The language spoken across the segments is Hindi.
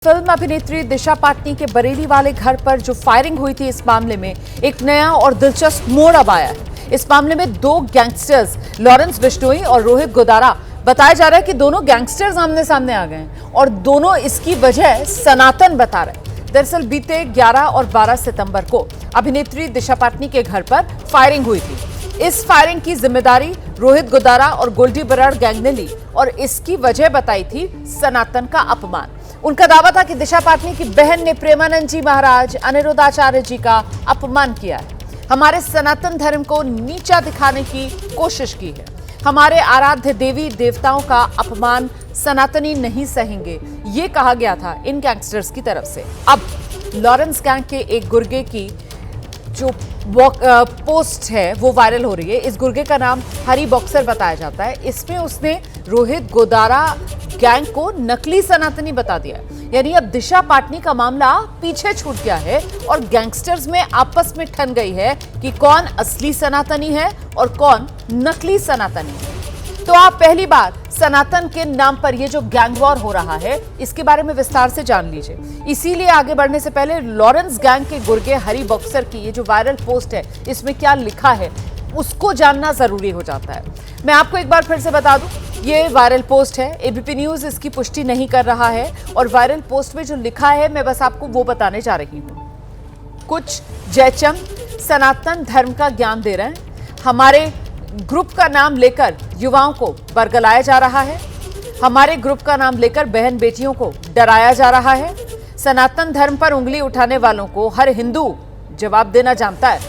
फिल्म अभिनेत्री दिशा पाटनी के बरेली वाले घर पर जो फायरिंग हुई थी, इस मामले में एक नया और दिलचस्प मोड़ अब आया है। इस मामले में दो गैंगस्टर्स लॉरेंस बिश्नोई और रोहित गोदारा बताया जा रहा है कि दोनों गैंगस्टर्स आमने सामने आ गए हैं और दोनों इसकी वजह सनातन बता रहे हैं। दरअसल बीते 11 और 12 सितंबर को अभिनेत्री दिशा पाटनी के घर पर फायरिंग हुई थी। इस फायरिंग की जिम्मेदारी रोहित गोदारा और गोल्डी बराड़ गैंग ने ली और इसकी वजह बताई थी सनातन का अपमान। उनका दावा था कि दिशा पाटनी की बहन ने प्रेमानंद जी महाराज, अनिरुद्धाचार्य जी का अपमान किया है, हमारे सनातन धर्म को नीचा दिखाने की कोशिश की है, हमारे आराध्य देवी देवताओं का अपमान सनातनी नहीं सहेंगे, ये कहा गया था इन गैंगस्टर्स की तरफ से। अब लॉरेंस गैंग के एक गुर्गे की जो पोस्ट है वो वायरल हो रही है। इस गुर्गे का नाम हरी बॉक्सर बताया जाता है। इसमें उसने रोहित गोदारा गैंग को नकली सनातनी बता दिया है। यानी अब दिशा पाटनी का मामला पीछे छूट गया है और गैंगस्टर्स में आपस में ठन गई है कि कौन असली सनातनी है और कौन नकली सनातनी है। तो आप पहली बार सनातन के नाम पर ये जो गैंग वॉर हो रहा है, इसके बारे में विस्तार से जान लीजिए। इसीलिए आगे बढ़ने से पहले लॉरेंस गैंग के गुर्गे हरी बॉक्सर की ये जो वायरल पोस्ट है, इसमें क्या लिखा है उसको जानना जरूरी हो जाता है। मैं आपको एक बार फिर से बता दूं, ये वायरल पोस्ट है, एबीपी न्यूज इसकी पुष्टि नहीं कर रहा है और वायरल पोस्ट में जो लिखा है मैं बस आपको वो बताने जा रही हूं। कुछ जयचंद सनातन धर्म का ज्ञान दे रहे हैं, हमारे ग्रुप का नाम लेकर युवाओं को बरगलाया जा रहा है, हमारे ग्रुप का नाम लेकर बहन बेटियों को डराया जा रहा है, सनातन धर्म पर उंगली उठाने वालों को हर हिंदू जवाब देना जानता है,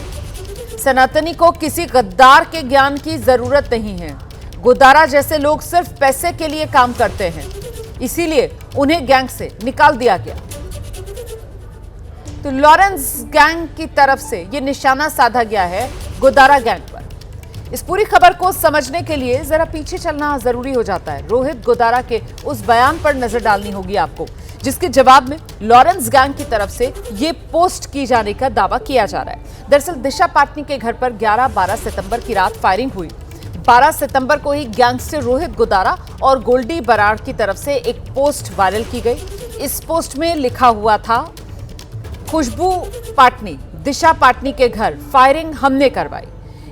सनातनी को किसी गद्दार के ज्ञान की जरूरत नहीं है, गोदारा जैसे लोग सिर्फ पैसे के लिए काम करते हैं, इसीलिए उन्हें गैंग से निकाल दिया गया। तो लॉरेंस गैंग की तरफ से यह निशाना साधा गया है गोदारा गैंग पर। इस पूरी खबर को समझने के लिए जरा पीछे चलना जरूरी हो जाता है। रोहित गोदारा के उस बयान पर नजर डालनी होगी आपको, जिसके जवाब में लॉरेंस गैंग की तरफ से ये पोस्ट की जाने का दावा किया जा रहा है। दरअसल दिशा पाटनी के घर पर 11-12 सितंबर की रात फायरिंग हुई। 12 सितंबर को ही गैंगस्टर रोहित गोदारा और गोल्डी बराड़ की तरफ से एक पोस्ट वायरल की गई। इस पोस्ट में लिखा हुआ था, खुशबू पाटनी, दिशा पाटनी के घर फायरिंग हमने करवाई,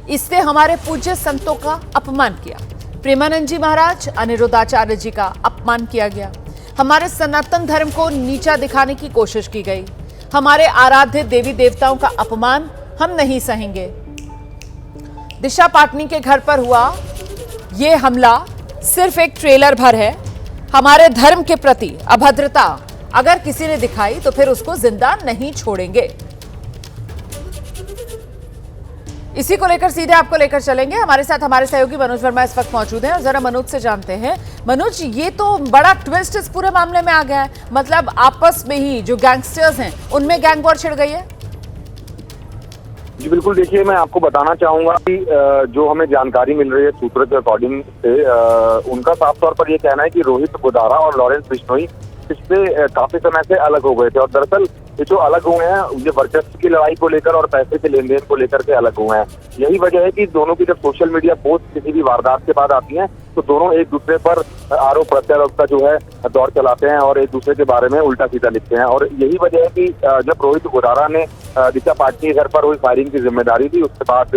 इससे हमारे पूज्य संतों का अपमान किया, प्रेमानंद जी महाराज, अनिरुद्धाचार्य जी का अपमान किया गया, हमारे सनातन धर्म को नीचा दिखाने की कोशिश की गई, हमारे आराध्य देवी देवताओं का अपमान हम नहीं सहेंगे। दिशा पाटनी के घर पर हुआ ये हमला सिर्फ एक ट्रेलर भर है। हमारे धर्म के प्रति अभद्रता अगर किसी ने दिखाई तो फिर उसको जिंदा नहीं छोड़ेंगे। इसी को लेकर सीधे आपको लेकर चलेंगे। हमारे साथ हमारे सहयोगी मनोज वर्मा इस वक्त मौजूद हैं और जरा मनोज से जानते हैं। मनोज, ये तो बड़ा ट्विस्ट इस पूरे मामले में आ गया है, मतलब आपस में ही जो गैंगस्टर्स हैं उनमें गैंग वॉर छिड़ गई है। जी बिल्कुल, देखिए मैं आपको बताना चाहूंगा कि जो हमें जानकारी मिल रही है सूत्रों के अकॉर्डिंग से, उनका साफ तौर पर यह कहना है कि रोहित गोदारा और लॉरेंस बिश्नोई पिछले काफी समय से अलग हो गए थे और दरअसल ये जो अलग हुए हैं ये वर्चस्व की लड़ाई को लेकर और पैसे के लेन देन को लेकर के अलग हुए हैं। यही वजह है कि दोनों की जब सोशल मीडिया पोस्ट किसी भी वारदात के बाद आती हैं तो दोनों एक दूसरे पर आरोप प्रत्यारोप का जो है दौर चलाते हैं और एक दूसरे के बारे में उल्टा सीधा लिखते हैं। और यही वजह है कि जब रोहित गोदारा ने दिशा पाटनी के घर पर हुई फायरिंग की जिम्मेदारी दी, उसके बाद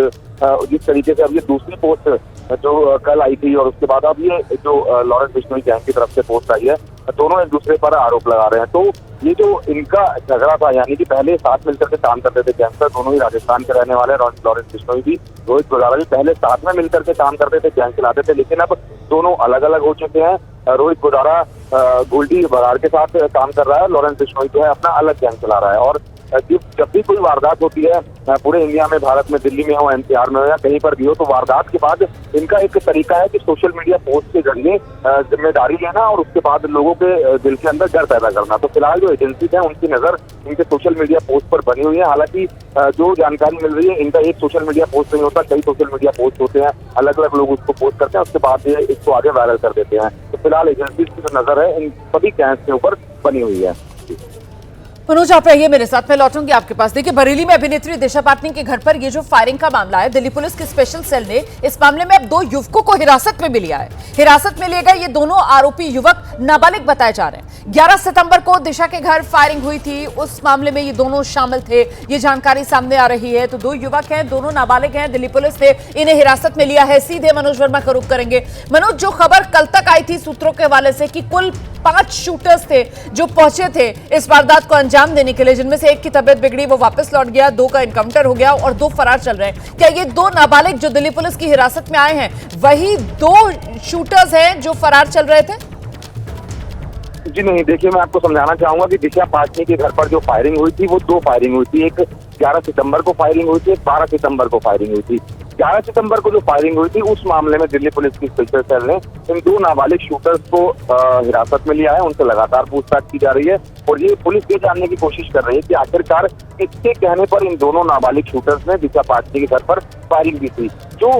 जिस तरीके से अब ये दूसरी पोस्ट जो कल आई थी और उसके बाद अब ये जो लॉरेंस बिश्नोई गैंग की तरफ से पोस्ट आई है, दोनों एक दूसरे पर आरोप लगा रहे हैं। तो ये जो इनका झगड़ा था, यानी कि पहले साथ मिलकर के काम करते थे गैंगस्टर, दोनों ही राजस्थान के रहने वाले, लॉरेंस बिश्नोई भी, रोहित गोदारा भी पहले साथ में मिलकर के काम करते थे, गैंग चलाते थे, लेकिन अब दोनों अलग अलग हो चुके हैं। रोहित गोदारा गोल्डी बराड़ के साथ काम कर रहा है, लॉरेंस बिश्नोई जो है अपना अलग गैंग चला रहा है। और जब भी कोई वारदात होती है पूरे इंडिया में, भारत में, दिल्ली में हो, एनसीआर में हो या कहीं पर भी हो, तो वारदात के बाद इनका एक तरीका है कि सोशल मीडिया पोस्ट के जरिए जिम्मेदारी लेना और उसके बाद लोगों के दिल के अंदर डर पैदा करना। तो फिलहाल जो एजेंसी है उनकी नजर इनके सोशल मीडिया पोस्ट पर बनी हुई है। हालांकि जो जानकारी मिल रही है, इनका एक सोशल मीडिया पोस्ट नहीं होता, कई सोशल मीडिया पोस्ट होते हैं, अलग अलग लोग उसको पोस्ट करते हैं, उसके बाद ये इसको आगे वायरल कर देते हैं। तो फिलहाल एजेंसी की जो नजर है इन सभी गैंग्स के ऊपर बनी हुई है। मनोज, आप रहिए मेरे साथ, मैं लौटूंगी आपके पास। देखिए, बरेली में अभिनेत्री दिशा पाटनी के घर पर ये जो फायरिंग का मामला है, दिल्ली पुलिस की स्पेशल सेल ने इस मामले में अब 2 युवकों को हिरासत में भी लिया है। हिरासत में लिए गए ये दोनों आरोपी युवक नाबालिग बताए जा रहे हैं। 11 सितंबर को दिशा के घर फायरिंग हुई थी, उस मामले में ये दोनों शामिल थे, ये जानकारी सामने आ रही है। तो 2 युवक हैं, दोनों नाबालिग हैं, दिल्ली पुलिस ने इन्हें हिरासत में लिया है। सीधे मनोज वर्मा का रुख करेंगे। मनोज, जो खबर कल तक आई थी सूत्रों के हवाले से कि कुल 5 शूटर्स थे जो पहुंचे थे इस वारदात को अंजाम देने के लिए, जिनमें से एक की तबीयत बिगड़ी, वो वापस लौट गया, 2 का एनकाउंटर हो गया और 2 फरार चल रहे हैं। क्या ये 2 नाबालिग जो दिल्ली पुलिस की हिरासत में आए हैं वही 2 शूटर्स हैं जो फरार चल रहे थे? जी नहीं, देखिए मैं आपको समझाना चाहूंगा कि दिशा पाटनी के घर पर जो फायरिंग हुई थी वो 2 फायरिंग हुई थी। एक 11 सितंबर को फायरिंग हुई थी, एक 12 सितंबर को फायरिंग हुई थी। 11 सितंबर को जो फायरिंग हुई थी उस मामले में दिल्ली पुलिस की स्पेशल सेल ने इन 2 नाबालिग शूटर्स को हिरासत में लिया है। उनसे लगातार पूछताछ की जा रही है और ये पुलिस ये जानने की कोशिश कर रही है कि आखिरकार किसके कहने पर इन दोनों नाबालिग शूटर्स ने दिशा पाटनी के घर पर फायरिंग की थी। जो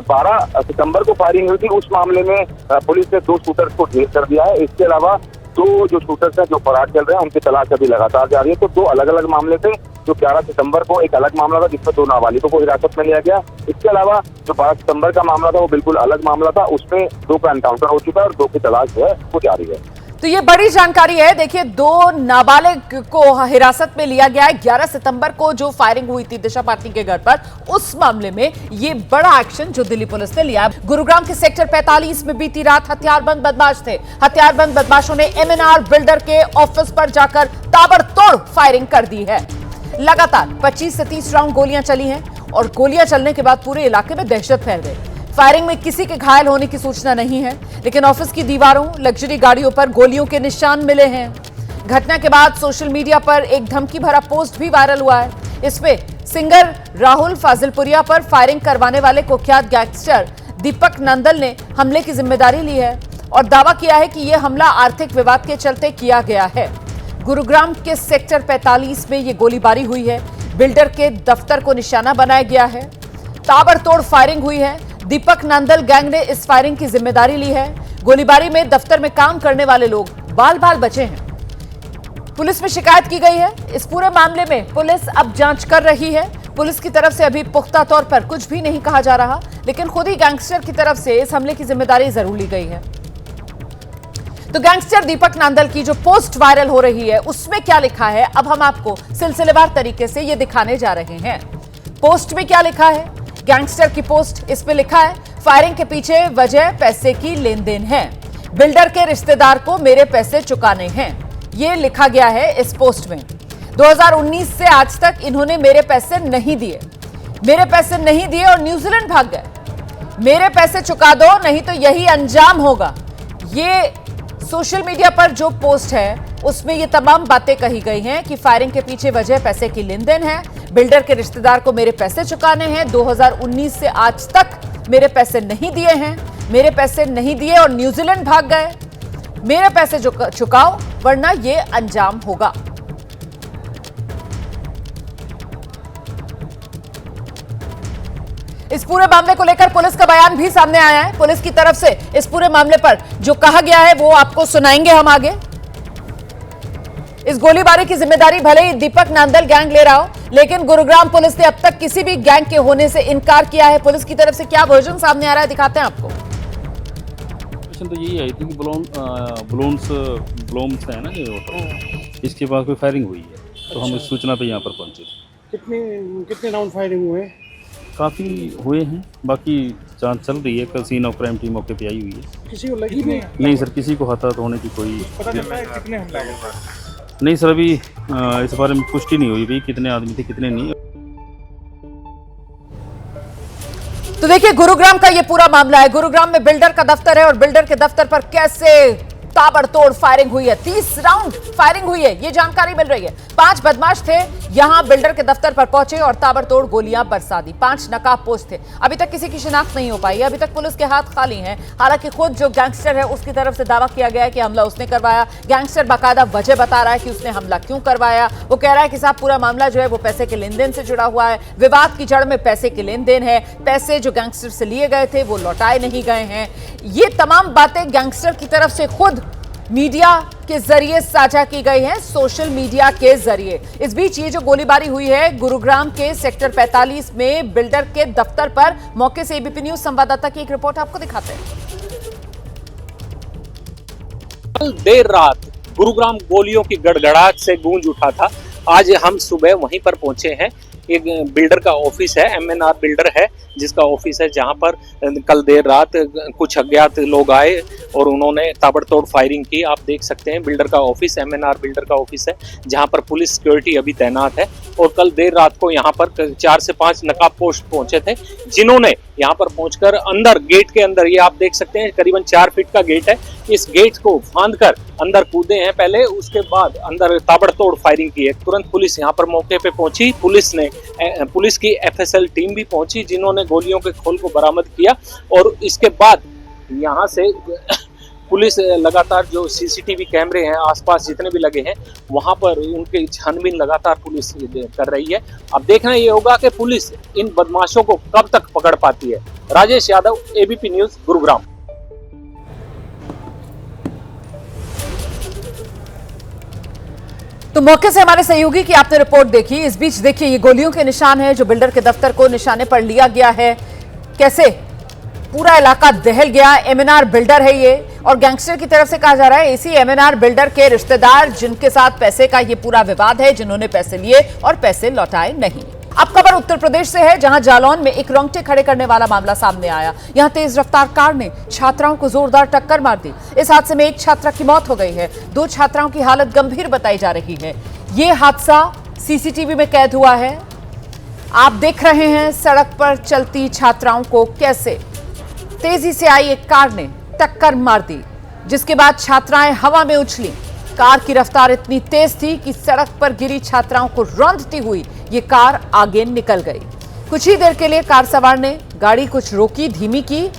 12 सितंबर को फायरिंग हुई थी उस मामले में पुलिस ने 2 शूटर्स को ढेर कर दिया है। इसके अलावा 2 जो शूटर्स हैं जो फरार चल रहे हैं उनकी तलाश अभी लगातार जारी है। तो 2 अलग अलग मामले थे। जो 11 सितंबर को एक अलग मामला था जिसमें 2 नाबालिगों को हिरासत में लिया गया। इसके अलावा जो 12 सितंबर का मामला था वो बिल्कुल अलग मामला था, उसमें 2 का एनकाउंटर हो चुका है और 2 की तलाश जो है वो जारी है। तो ये बड़ी जानकारी है। देखिए, 2 नाबालिग को हिरासत में लिया गया है। 11 सितंबर को जो फायरिंग हुई थी दिशा पाटनी के घर पर, उस मामले में ये बड़ा एक्शन जो दिल्ली पुलिस ने लिया। गुरुग्राम के सेक्टर 45 में बीती रात हथियारबंद बदमाश थे। हथियारबंद बदमाशों ने MNR बिल्डर के ऑफिस पर जाकर ताबड़तोड़ फायरिंग कर दी है। लगातार 25 से 30 राउंड गोलियां चली हैं और गोलियां चलने के बाद पूरे इलाके में दहशत फैल गई। फायरिंग में किसी के घायल होने की सूचना नहीं है, लेकिन ऑफिस की दीवारों, लग्जरी गाड़ियों पर गोलियों के निशान मिले हैं। घटना के बाद सोशल मीडिया पर एक धमकी भरा पोस्ट भी वायरल हुआ है। इसमें सिंगर राहुल फाजिलपुरिया पर फायरिंग करवाने वाले कुख्यात गैंगस्टर दीपक नंदल ने हमले की जिम्मेदारी ली है और दावा किया है कि यह हमला आर्थिक विवाद के चलते किया गया है। गुरुग्राम के सेक्टर 45 में यह गोलीबारी हुई है। बिल्डर के दफ्तर को निशाना बनाया गया है। ताबड़तोड़ फायरिंग हुई है। दीपक नंदल गैंग ने इस फायरिंग की जिम्मेदारी ली है। गोलीबारी में दफ्तर में काम करने वाले लोग बाल बाल बचे हैं। पुलिस में शिकायत की गई है। इस पूरे मामले में पुलिस अब जांच कर रही है। पुलिस की तरफ से अभी पुख्ता तौर पर कुछ भी नहीं कहा जा रहा, लेकिन खुद ही गैंगस्टर की तरफ से इस हमले की जिम्मेदारी जरूर ली गई है। तो गैंगस्टर दीपक नंदल की जो पोस्ट वायरल हो रही है उसमें क्या लिखा है, अब हम आपको सिलसिलेवार तरीके से ये दिखाने जा रहे हैं। पोस्ट में क्या लिखा है, गैंगस्टर की पोस्ट, इस पे लिखा है फायरिंग के पीछे वजह पैसे की लेन देन है, बिल्डर के रिश्तेदार को मेरे पैसे चुकाने हैं। ये लिखा गया है इस पोस्ट में। 2019 से आज तक इन्होंने मेरे पैसे नहीं दिए, मेरे पैसे नहीं दिए और न्यूजीलैंड भाग गए। मेरे पैसे चुका दो नहीं तो यही अंजाम होगा। ये सोशल मीडिया पर जो पोस्ट है उसमें ये तमाम बातें कही गई हैं कि फायरिंग के पीछे वजह पैसे की लेन देन है, बिल्डर के रिश्तेदार को मेरे पैसे चुकाने हैं, 2019 से आज तक मेरे पैसे नहीं दिए हैं, मेरे पैसे नहीं दिए और न्यूजीलैंड भाग गए, मेरे पैसे चुकाओ वरना ये अंजाम होगा। इस पूरे मामले को लेकर पुलिस का बयान भी सामने आया है। पुलिस की तरफ से इस पूरे मामले पर जो कहा गया है वो आपको सुनाएंगे हम आगे। इस गोलीबारी की जिम्मेदारी भले ही दीपक नंदल गैंग ले रहा हो, लेकिन गुरुग्राम पुलिस ने अब तक किसी भी गैंग के होने से इनकार किया है। पुलिस की तरफ से क्या वर्जन सामने आ रहा है दिखाते हैं आपको। तो यही आई थी कि ब्लोम्स है ना ये होटल, इसके बाद कोई फायरिंग हुई है। तो हम इस सूचना पे यहाँ पर पहुंचे थे। कितने राउंड फायरिंग हुए? काफ़ी हुए हैं, बाकी जांच चल रही है। कल सीन ऑफ क्राइम टीम मौके पे आई हुई है। किसी को लगी भी नहीं सर, किसी को हताहत होने की कोई पता चलता है कितने हमला हुआ? नहीं सर, अभी इस बारे में पुष्टि नहीं हुई भाई कितने आदमी थे कितने नहीं। तो देखिए, गुरुग्राम का ये पूरा मामला है। गुरुग्राम में बिल्डर का दफ्तर है और बिल्डर के दफ्तर पर कैसे ताबड़तोड़ फायरिंग हुई है, 30 राउंड फायरिंग हुई है, ये जानकारी मिल रही है। 5 बदमाश थे, यहां बिल्डर के दफ्तर पर पहुंचे और ताबड़तोड़ गोलियां बरसा दी। 5 नकाबपोश थे। अभी तक किसी की शिनाख्त नहीं हो पाई है। अभी तक पुलिस के हाथ खाली हैं। हालांकि खुद जो गैंगस्टर है उसकी तरफ से दावा किया गया है कि हमला उसने करवाया। गैंगस्टर बाकायदा वजह बता रहा है कि उसने हमला क्यों करवाया। वो कह रहा है कि साहब पूरा मामला जो है वो पैसे के लेन देन से जुड़ा हुआ है, विवाद की जड़ में पैसे के लेन देन है, पैसे जो गैंगस्टर से लिए गए थे वो लौटाए नहीं गए हैं। ये तमाम बातें गैंगस्टर की तरफ से खुद मीडिया के जरिए साझा की गई है, सोशल मीडिया के जरिए। इस बीच ये जो गोलीबारी हुई है गुरुग्राम के सेक्टर 45 में बिल्डर के दफ्तर पर, मौके से एबीपी न्यूज संवाददाता की एक रिपोर्ट आपको दिखाते हैं। कल देर रात गुरुग्राम गोलियों की गड़गड़ाहट से गूंज उठा था। आज हम सुबह वहीं पर पहुंचे हैं। एक बिल्डर का ऑफिस है, एमएनआर बिल्डर है जिसका ऑफिस है, जहां पर कल देर रात कुछ अज्ञात लोग आए और उन्होंने ताबड़तोड़ फायरिंग की। आप देख सकते हैं बिल्डर का ऑफिस, एमएनआर बिल्डर का ऑफिस है, जहां पर पुलिस सिक्योरिटी अभी तैनात है। और कल देर रात को यहां पर 4 से 5 नकाब पोस्ट पहुंचे थे, जिन्होंने यहां पर पहुंचकर अंदर गेट के अंदर, ये आप देख सकते हैं करीबन 4 फीट का गेट है, इस गेट को फांद कर अंदर कूदे हैं पहले, उसके बाद अंदर ताबड़तोड़ फायरिंग की है। तुरंत पुलिस यहां पर मौके पे पहुंची। पुलिस की एफएसएल टीम भी पहुंची, जिन्होंने गोलियों के खोल को बरामद किया। और इसके बाद यहां से पुलिस लगातार जो सीसीटीवी कैमरे हैं आसपास जितने भी लगे हैं, वहां पर उनकी छानबीन लगातार पुलिस कर रही है। अब देखना ये होगा कि पुलिस इन बदमाशों को कब तक पकड़ पाती है। Rajesh Yadav, ABP news, Gurugram. तो मौके से हमारे सहयोगी की आपने रिपोर्ट देखी। इस बीच देखिए ये गोलियों के निशान है जो बिल्डर के दफ्तर को निशाने पर लिया गया है। कैसे पूरा इलाका दहल गया। एमएनआर बिल्डर है ये, और गैंगस्टर की तरफ से कहा जा रहा है इसी एमएनआर बिल्डर के रिश्तेदार जिनके साथ पैसे का ये पूरा विवाद है, जिन्होंने पैसे लिए और पैसे लौटाए नहीं। अब खबर उत्तर प्रदेश से है, जहां जालौन में एक रोंगटे खड़े करने वाला मामला सामने आया। यहां तेज रफ्तार कार ने छात्राओं को जोरदार टक्कर मार दी। इस हादसे में एक छात्रा की मौत हो गई है, 2 छात्राओं की हालत गंभीर बताई जा रही है। यह हादसा सीसीटीवी में कैद हुआ है। आप देख रहे हैं सड़क पर चलती छात्राओं को कैसे तेजी से आई एक कार ने टक्कर मार दी, जिसके बाद छात्राएं हवा में उछली। कार की रफ्तार इतनी तेज थी कि सड़क पर गिरी छात्राओं को रौंदती हुई ये कार आगे निकल गई। कुछ ही देर के लिए कार सवार ने गाड़ी कुछ रोकी, धीमी की,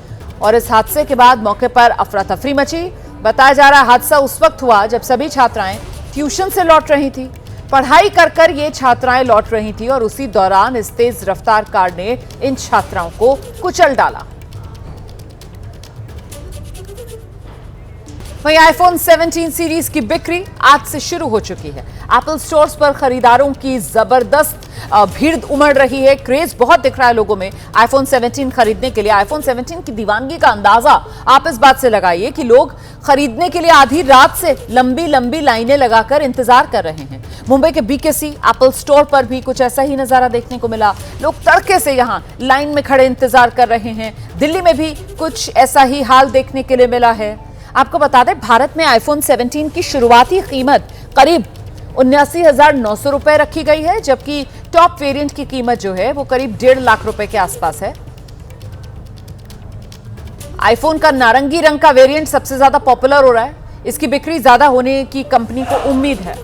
और इस हादसे के बाद मौके पर अफरा तफरी मची। बताया जा रहा हादसा उस वक्त हुआ जब सभी छात्राएं ट्यूशन से लौट रही थी। पढ़ाई कर ये छात्राएं लौट रही थी और उसी दौरान इस तेज रफ्तार कार ने इन छात्राओं को कुचल डाला। वहीं आईफोन 17 सीरीज की बिक्री आज से शुरू हो चुकी है। एप्पल स्टोर्स पर खरीदारों की जबरदस्त भीड़ उमड़ रही है। क्रेज बहुत दिख रहा है लोगों में आईफोन 17 खरीदने के लिए। आईफोन 17 की दीवानगी का अंदाजा आप इस बात से लगाइए कि लोग खरीदने के लिए आधी रात से लंबी लंबी लाइनें लगाकर इंतजार कर रहे हैं। मुंबई के बीकेसी एप्पल स्टोर पर भी कुछ ऐसा ही नजारा देखने को मिला। लोग तड़के से यहां लाइन में खड़े इंतजार कर रहे हैं। दिल्ली में भी कुछ ऐसा ही हाल देखने के लिए मिला है। आपको बता दें, भारत में आईफोन 17 की शुरुआती कीमत करीब 79,900 रुपए रखी गई है, जबकि टॉप वेरिएंट की कीमत जो है वो करीब 1.5 लाख रुपए के आसपास है। आईफोन का नारंगी रंग का वेरिएंट सबसे ज्यादा पॉपुलर हो रहा है। इसकी बिक्री ज्यादा होने की कंपनी को उम्मीद है।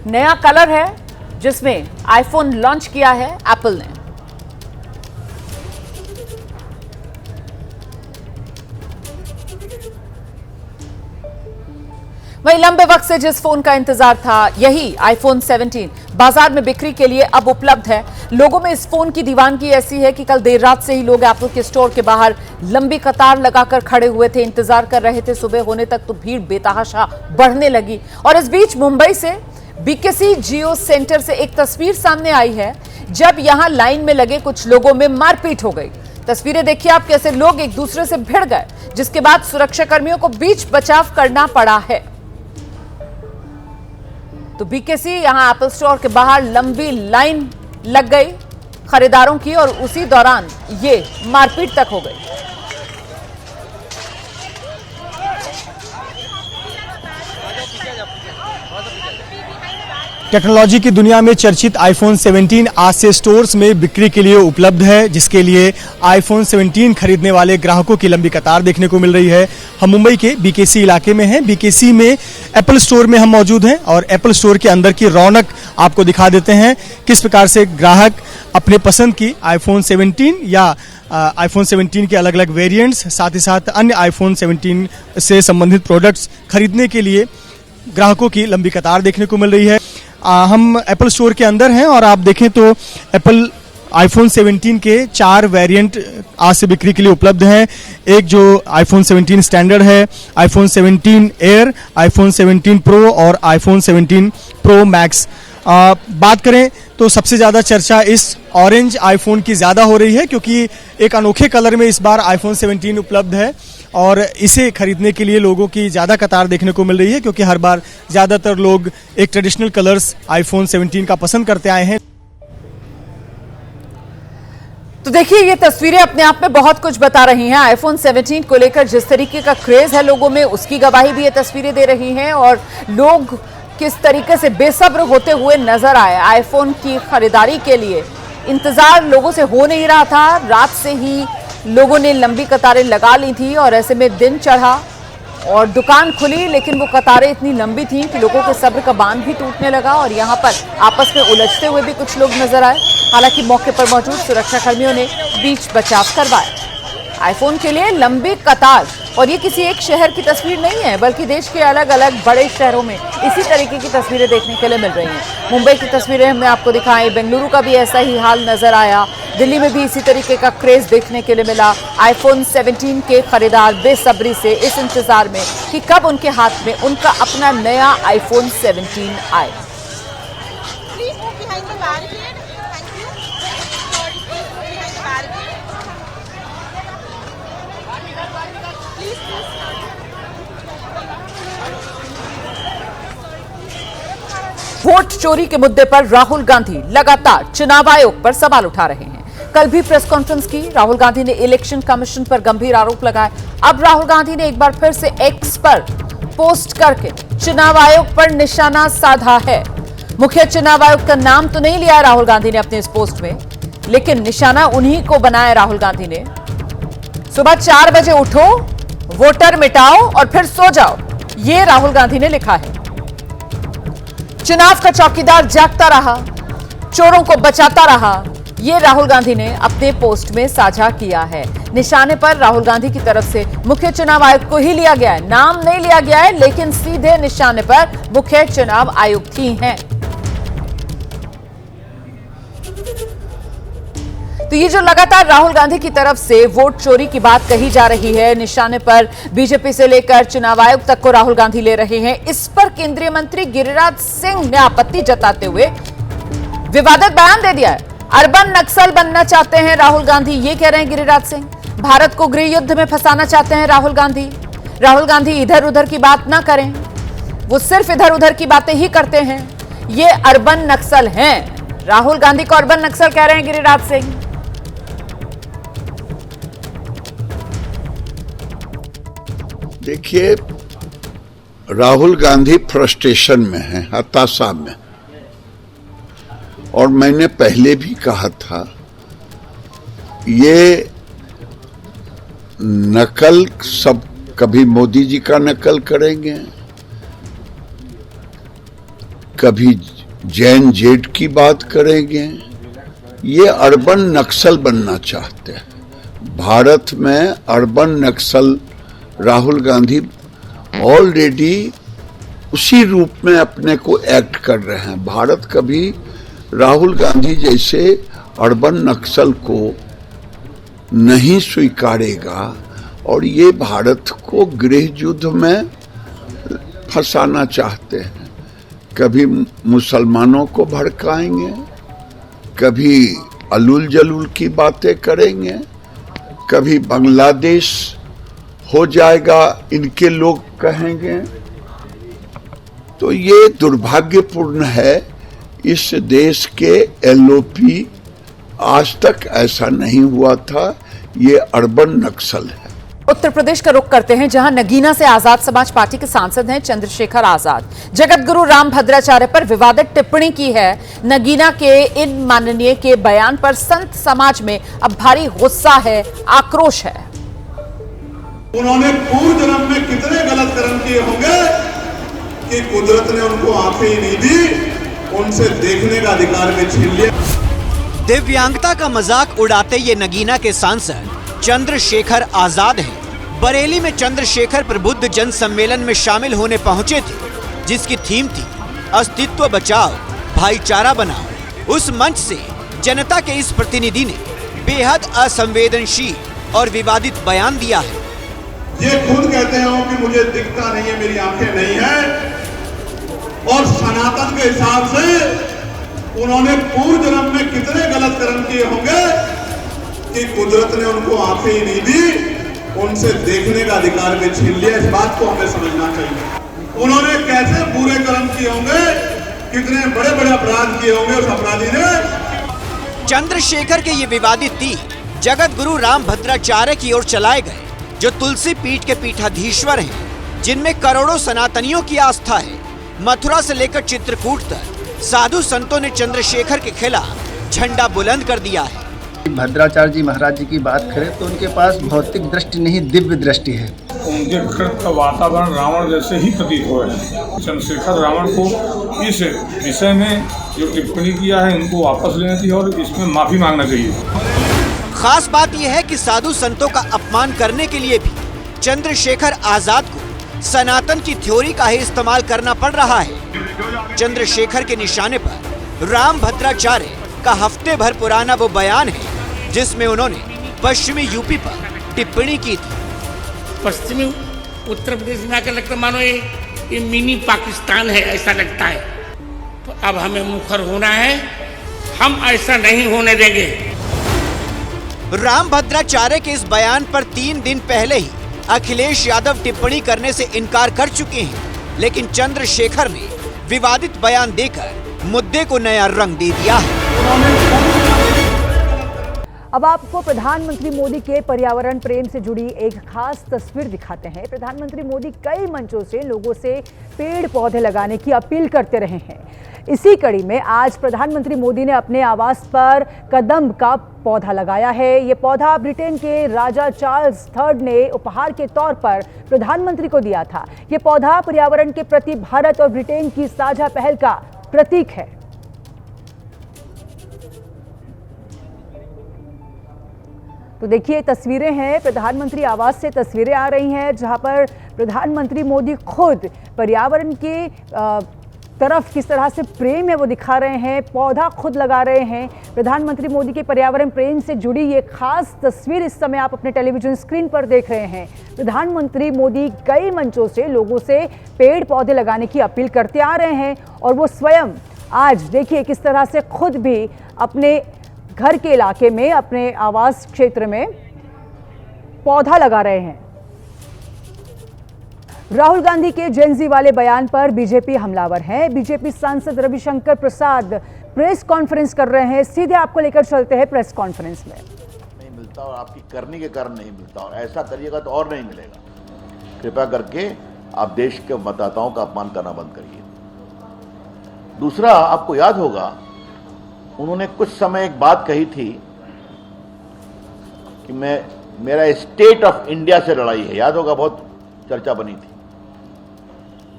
नया कलर है जिसमें आईफोन लॉन्च किया है एप्पल ने। वहीं लंबे वक्त से जिस फोन का इंतजार था, यही आईफोन 17 बाजार में बिक्री के लिए अब उपलब्ध है। लोगों में इस फोन की दीवानगी ऐसी है कि कल देर रात से ही लोग एप्पल के स्टोर के बाहर लंबी कतार लगाकर खड़े हुए थे, इंतजार कर रहे थे। सुबह होने तक तो भीड़ बेतहाशा बढ़ने लगी। और इस बीच मुंबई से बीकेसी जियो सेंटर से एक तस्वीर सामने आई है, जब यहां लाइन में लगे कुछ लोगों में मारपीट हो गई। तस्वीरें देखिए आप, कैसे लोग एक दूसरे से भिड़ गए, जिसके बाद सुरक्षा कर्मियों को बीच बचाव करना पड़ा है। तो बीकेसी यहां एप्पल स्टोर के बाहर लंबी लाइन लग गई खरीदारों की, और उसी दौरान ये मारपीट तक हो गई। टेक्नोलॉजी की दुनिया में चर्चित आईफोन 17 आज से स्टोर्स में बिक्री के लिए उपलब्ध है, जिसके लिए आईफोन 17 खरीदने वाले ग्राहकों की लंबी कतार देखने को मिल रही है। हम मुंबई के बीकेसी इलाके में हैं। बीकेसी में एप्पल स्टोर में हम मौजूद हैं और एप्पल स्टोर के अंदर की रौनक आपको दिखा देते हैं। किस प्रकार से ग्राहक अपने पसंद की आईफोन 17 या आईफोन 17 के अलग अलग वेरिएंट्स, साथ ही साथ अन्य आईफोन 17 से संबंधित प्रोडक्ट्स खरीदने के लिए ग्राहकों की लंबी कतार देखने को मिल रही है। हम एप्पल स्टोर के अंदर हैं और आप देखें तो एप्पल आईफोन 17 के 4 वेरिएंट आज से बिक्री के लिए उपलब्ध हैं। एक जो आईफोन 17 स्टैंडर्ड है, आईफोन 17 एयर, आईफोन 17 प्रो और आईफोन 17 प्रो मैक्स। बात करें तो सबसे ज़्यादा चर्चा इस ऑरेंज आईफोन की ज़्यादा हो रही है, क्योंकि एक अनोखे कलर में इस बार आईफोन 17 उपलब्ध है और इसे खरीदने के लिए लोगों की ज़्यादा कतार देखने को मिल रही है, क्योंकि हर बार ज़्यादातर लोग एक ट्रेडिशनल कलर्स आईफोन 17 का पसंद करते आए हैं। तो देखिए, ये तस्वीरें अपने आप में बहुत कुछ बता रही हैं। आईफोन 17 को लेकर जिस तरीके का क्रेज है लोगों में, उसकी गवाही भी ये तस्वीरें दे रही हैं और लोग किस तरीके से बेसब्र होते हुए नजर आए आईफोन की खरीदारी के लिए। इंतजार लोगों से हो नहीं रहा था, रात से ही लोगों ने लंबी कतारें लगा ली थी और ऐसे में दिन चढ़ा और दुकान खुली, लेकिन वो कतारें इतनी लंबी थी कि लोगों के सब्र का बांध भी टूटने लगा और यहाँ पर आपस में उलझते हुए भी कुछ लोग नजर आए। हालांकि मौके पर मौजूद सुरक्षा कर्मियों ने बीच बचाव करवाया। आईफोन के लिए लंबी कतार, और ये किसी एक शहर की तस्वीर नहीं है, बल्कि देश के अलग अलग बड़े शहरों में इसी तरीके की तस्वीरें देखने के लिए मिल रही हैं। मुंबई की तस्वीरें हमने आपको दिखाई, बेंगलुरु का भी ऐसा ही हाल नजर आया, दिल्ली में भी इसी तरीके का क्रेज देखने के लिए मिला। आईफोन 17 के खरीदार बेसब्री से इस इंतजार में कि कब उनके हाथ में उनका अपना नया आईफोन 17 आए। वोट चोरी के मुद्दे पर राहुल गांधी लगातार चुनाव आयोग पर सवाल उठा रहे हैं। कल भी प्रेस कॉन्फ्रेंस की राहुल गांधी ने इलेक्शन कमीशन पर गंभीर आरोप लगाए। अब राहुल गांधी ने एक बार फिर से एक्स पर पोस्ट करके चुनाव आयोग पर निशाना साधा है। मुख्य चुनाव आयोग का नाम तो नहीं लिया राहुल गांधी ने अपने इस पोस्ट में, लेकिन निशाना उन्हीं को बनाया राहुल गांधी ने। सुबह 4 बजे उठो, वोटर मिटाओ और फिर सो जाओ, ये राहुल गांधी ने लिखा है। चुनाव का चौकीदार जागता रहा, चोरों को बचाता रहा, ये राहुल गांधी ने अपने पोस्ट में साझा किया है। निशाने पर राहुल गांधी की तरफ से मुख्य चुनाव आयोग को ही लिया गया है, नाम नहीं लिया गया है, लेकिन सीधे निशाने पर मुख्य चुनाव आयुक्त ही हैं। तो ये जो लगातार राहुल गांधी की तरफ से वोट चोरी की बात कही जा रही है, निशाने पर बीजेपी से लेकर चुनाव आयोग तक को राहुल गांधी ले रहे हैं, इस पर केंद्रीय मंत्री गिरिराज सिंह ने आपत्ति जताते हुए विवादित बयान दे दिया है। अर्बन नक्सल बनना चाहते हैं राहुल गांधी, ये कह रहे हैं गिरिराज सिंह। भारत को गृह युद्ध में फंसाना चाहते हैं राहुल गांधी। राहुल गांधी इधर उधर की बात ना करें, वो सिर्फ इधर उधर की बातें ही करते हैं, ये अर्बन नक्सल हैं। राहुल गांधी को अर्बन नक्सल कह रहे हैं गिरिराज सिंह। देखिए, राहुल गांधी फ्रस्ट्रेशन में है, हताशा में, और मैंने पहले भी कहा था ये नकल सब, कभी मोदी जी का नकल करेंगे, कभी जैन जेड की बात करेंगे, ये अर्बन नक्सल बनना चाहते हैं। भारत में अर्बन नक्सल राहुल गांधी ऑलरेडी उसी रूप में अपने को एक्ट कर रहे हैं। भारत कभी राहुल गांधी जैसे अर्बन नक्सल को नहीं स्वीकारेगा और ये भारत को गृह युद्ध में फंसाना चाहते हैं। कभी मुसलमानों को भड़काएंगे, कभी अलूल जलूल की बातें करेंगे, कभी बांग्लादेश हो जाएगा इनके लोग कहेंगे। तो ये दुर्भाग्यपूर्ण है, इस देश के एलओपी आज तक ऐसा नहीं हुआ था, ये अर्बन नक्सल है। उत्तर प्रदेश का रुख करते हैं, जहां नगीना से आजाद समाज पार्टी के सांसद हैं चंद्रशेखर आजाद। जगत गुरु राम भद्राचार्य पर विवादित टिप्पणी की है। नगीना के इन माननीय के बयान पर संत समाज में अब भारी गुस्सा है, आक्रोश है। उन्होंने पूर्व जन्म में कितने गलत कर्म किए होंगे कि कुदरत ने उनको आंखें ही नहीं दी, उनसे देखने का अधिकार भी छीन लिया। दिव्यांगता का मजाक उड़ाते ये नगीना के सांसद चंद्रशेखर आजाद हैं। बरेली में चंद्रशेखर प्रबुद्ध जन सम्मेलन में शामिल होने पहुंचे थे, जिसकी थीम थी अस्तित्व बचाओ भाईचारा बनाओ। उस मंच से जनता के इस प्रतिनिधि ने बेहद असंवेदनशील और विवादित बयान दिया है। ये खुद कहते हो कि मुझे दिखता नहीं है, मेरी आंखें नहीं है, और सनातन के हिसाब से उन्होंने पूर्व जन्म में कितने गलत कर्म किए होंगे कि कुदरत ने उनको आंखें ही नहीं दी, उनसे देखने का अधिकार भी छीन लिया। इस बात को हमें समझना चाहिए। उन्होंने कैसे बुरे कर्म किए होंगे, कितने बड़े बड़े अपराध किए होंगे उस अपराधी ने। चंद्रशेखर के ये विवादित तीर जगत गुरु रामभद्राचार्य की ओर चलाए गए, जो तुलसी पीठ के पीठाधीश्वर हैं, जिनमें करोड़ों सनातनियों की आस्था है। मथुरा से लेकर चित्रकूट तक साधु संतों ने चंद्रशेखर के खिलाफ झंडा बुलंद कर दिया है। भद्राचार्य जी महाराज जी की बात करें तो उनके पास भौतिक दृष्टि नहीं, दिव्य दृष्टि है। उनके घर का वातावरण रावण जैसे ही प्रतीत हो रहा है। चंद्रशेखर रावण को इस विषय में जो टिप्पणी किया है उनको वापस लेना चाहिए और इसमें माफी मांगना चाहिए। खास बात यह है कि साधु संतों का अपमान करने के लिए भी चंद्रशेखर आजाद को सनातन की थ्योरी का ही इस्तेमाल करना पड़ रहा है। चंद्रशेखर के निशाने पर रामभद्राचार्य का हफ्ते भर पुराना वो बयान है जिसमें उन्होंने पश्चिमी यूपी पर टिप्पणी की थी। पश्चिमी उत्तर प्रदेश में आकर लगता मानो ये मिनी पाकिस्तान है, ऐसा लगता है। तो अब हमें मुखर होना है, हम ऐसा नहीं होने देंगे। रामभद्राचार्य के इस बयान पर 3 दिन पहले ही अखिलेश यादव टिप्पणी करने से इनकार कर चुके हैं, लेकिन चंद्रशेखर ने विवादित बयान देकर मुद्दे को नया रंग दे दिया है। अब आपको प्रधानमंत्री मोदी के पर्यावरण प्रेम से जुड़ी एक खास तस्वीर दिखाते हैं। प्रधानमंत्री मोदी कई मंचों से लोगों से पेड़ पौधे लगाने की अपील करते रहे हैं। इसी कड़ी में आज प्रधानमंत्री मोदी ने अपने आवास पर कदम का पौधा लगाया है। ये पौधा ब्रिटेन के राजा चार्ल्स III ने उपहार के तौर पर प्रधानमंत्री को दिया था। ये पौधा पर्यावरण के प्रति भारत और ब्रिटेन की साझा पहल का प्रतीक है। तो देखिए, तस्वीरें हैं, प्रधानमंत्री आवास से तस्वीरें आ रही हैं जहां पर प्रधानमंत्री मोदी खुद पर्यावरण की तरफ किस तरह से प्रेम है वो दिखा रहे हैं, पौधा खुद लगा रहे हैं। प्रधानमंत्री मोदी के पर्यावरण प्रेम से जुड़ी ये खास तस्वीर इस समय आप अपने टेलीविजन स्क्रीन पर देख रहे हैं। प्रधानमंत्री मोदी कई मंचों से लोगों से पेड़ पौधे लगाने की अपील करते आ रहे हैं और वो स्वयं आज देखिए किस तरह से खुद भी अपने घर के इलाके में, अपने आवास क्षेत्र में पौधा लगा रहे हैं। राहुल गांधी के जेनजी वाले बयान पर बीजेपी हमलावर है। बीजेपी सांसद रविशंकर प्रसाद प्रेस कॉन्फ्रेंस कर रहे हैं। सीधे आपको लेकर चलते हैं प्रेस कॉन्फ्रेंस में। नहीं मिलता और आपकी करने के कारण नहीं मिलता, और ऐसा करिएगा तो और नहीं मिलेगा। कृपया करके आप देश के मतदाताओं का अपमान करना बंद करिए। दूसरा, आपको याद होगा उन्होंने कुछ समय एक बात कही थी कि मेरा स्टेट ऑफ इंडिया से लड़ाई है। याद होगा, बहुत चर्चा बनी थी।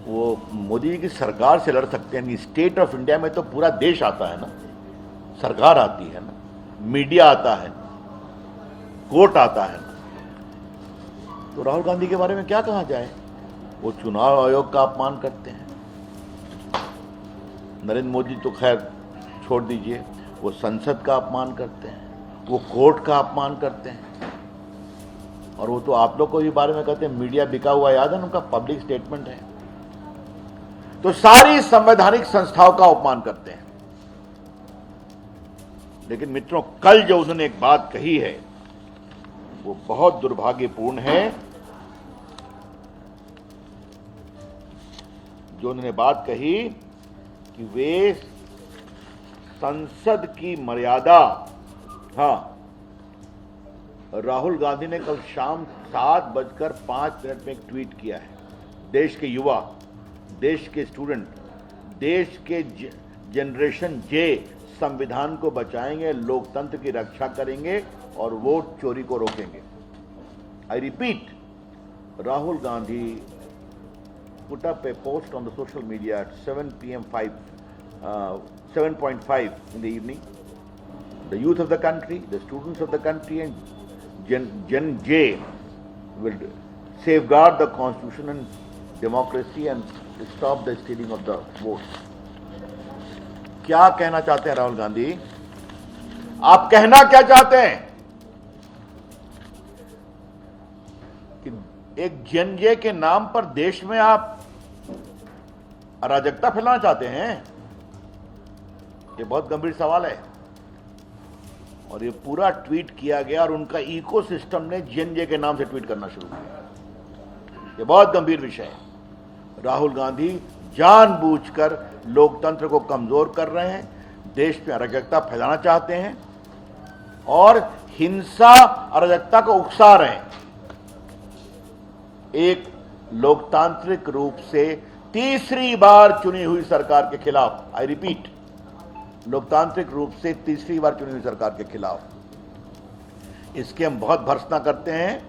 वो मोदी जी की सरकार से लड़ सकते हैं, स्टेट ऑफ इंडिया में तो पूरा देश आता है ना, सरकार आती है ना, मीडिया आता है, कोर्ट आता है ना। तो राहुल गांधी के बारे में क्या कहा जाए? वो चुनाव आयोग का अपमान करते हैं। नरेंद्र मोदी तो खैर छोड़ दीजिए, वो संसद का अपमान करते हैं, वो कोर्ट का अपमान करते हैं, और वो तो आप लोग को भी बारे में कहते हैं मीडिया बिका हुआ। याद है उनका पब्लिक स्टेटमेंट है। तो सारी संवैधानिक संस्थाओं का अपमान करते हैं। लेकिन मित्रों, कल जो उन्होंने एक बात कही है वो बहुत दुर्भाग्यपूर्ण है। जो उन्होंने बात कही कि वे संसद की मर्यादा, हाँ, राहुल गांधी ने कल शाम 7:05 में एक ट्वीट किया है। देश के युवा, देश के स्टूडेंट, देश के जनरेशन जे संविधान को बचाएंगे, लोकतंत्र की रक्षा करेंगे और वोट चोरी को रोकेंगे। I repeat, Rahul Gandhi put up a post on the social media at 7:05 in the evening. The youth of the country, the students of the country, and Gen J will safeguard the constitution and democracy and stop the stealing of the votes. क्या कहना चाहते हैं राहुल गांधी? आप कहना क्या चाहते हैं कि एक जेएनजे के नाम पर देश में आप अराजकता फैलाना चाहते हैं? ये बहुत गंभीर सवाल है। और ये पूरा ट्वीट किया गया और उनका इकोसिस्टम ने जेएनजे के नाम से ट्वीट करना शुरू किया। ये बहुत गंभीर विषय है। राहुल गांधी जानबूझकर लोकतंत्र को कमजोर कर रहे हैं, देश में अराजकता फैलाना चाहते हैं और हिंसा अराजकता को उकसा रहे हैं। एक लोकतांत्रिक रूप से तीसरी बार चुनी हुई सरकार के खिलाफ, आई रिपीट, लोकतांत्रिक रूप से तीसरी बार चुनी हुई सरकार के खिलाफ इसकी हम बहुत भर्त्सना करते हैं।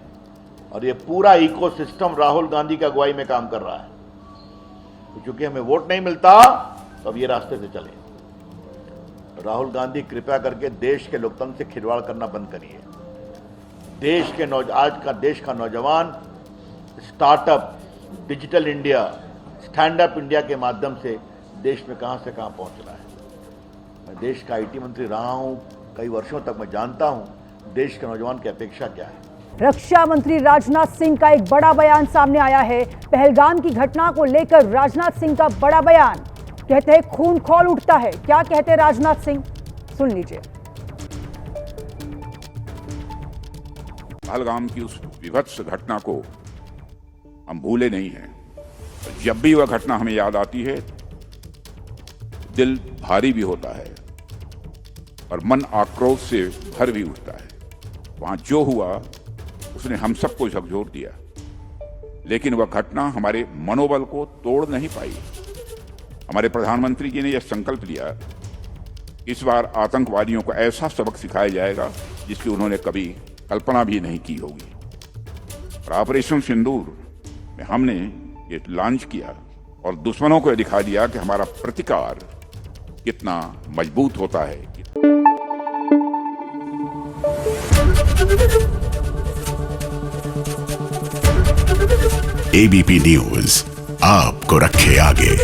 और ये पूरा इकोसिस्टम राहुल गांधी की अगुवाई में काम कर रहा है। क्योंकि हमें वोट नहीं मिलता तो अब ये रास्ते से चले। राहुल गांधी कृपया करके देश के लोकतंत्र से खिलवाड़ करना बंद करिए। आज का देश का नौजवान startup, digital India, stand up India के माध्यम से देश में कहां से कहां पहुंच रहा है। मैं देश का आईटी मंत्री रहा हूं कई वर्षों तक, मैं जानता हूं देश के नौजवान की अपेक्षा क्या है। रक्षा मंत्री राजनाथ सिंह का एक बड़ा बयान सामने आया है। पहलगाम की घटना को लेकर राजनाथ सिंह का बड़ा बयान, कहते हैं खून खौल उठता है। क्या कहते हैं राजनाथ सिंह, सुन लीजिए। पहलगाम की उस विभत्स घटना को हम भूले नहीं हैं। जब भी वह घटना हमें याद आती है दिल भारी भी होता है और मन आक्रोश से भर भी उठता है। वहां जो हुआ उसने हम सबको झकझोर दिया, लेकिन वह घटना हमारे मनोबल को तोड़ नहीं पाई। हमारे प्रधानमंत्री जी ने यह संकल्प लिया, इस बार आतंकवादियों को ऐसा सबक सिखाया जाएगा जिसकी उन्होंने कभी कल्पना भी नहीं की होगी। और ऑपरेशन सिंदूर में हमने ये लॉन्च किया और दुश्मनों को दिखा दिया कि हमारा प्रतिकार कितना मजबूत होता है। एबीपी न्यूज आपको रखे आगे।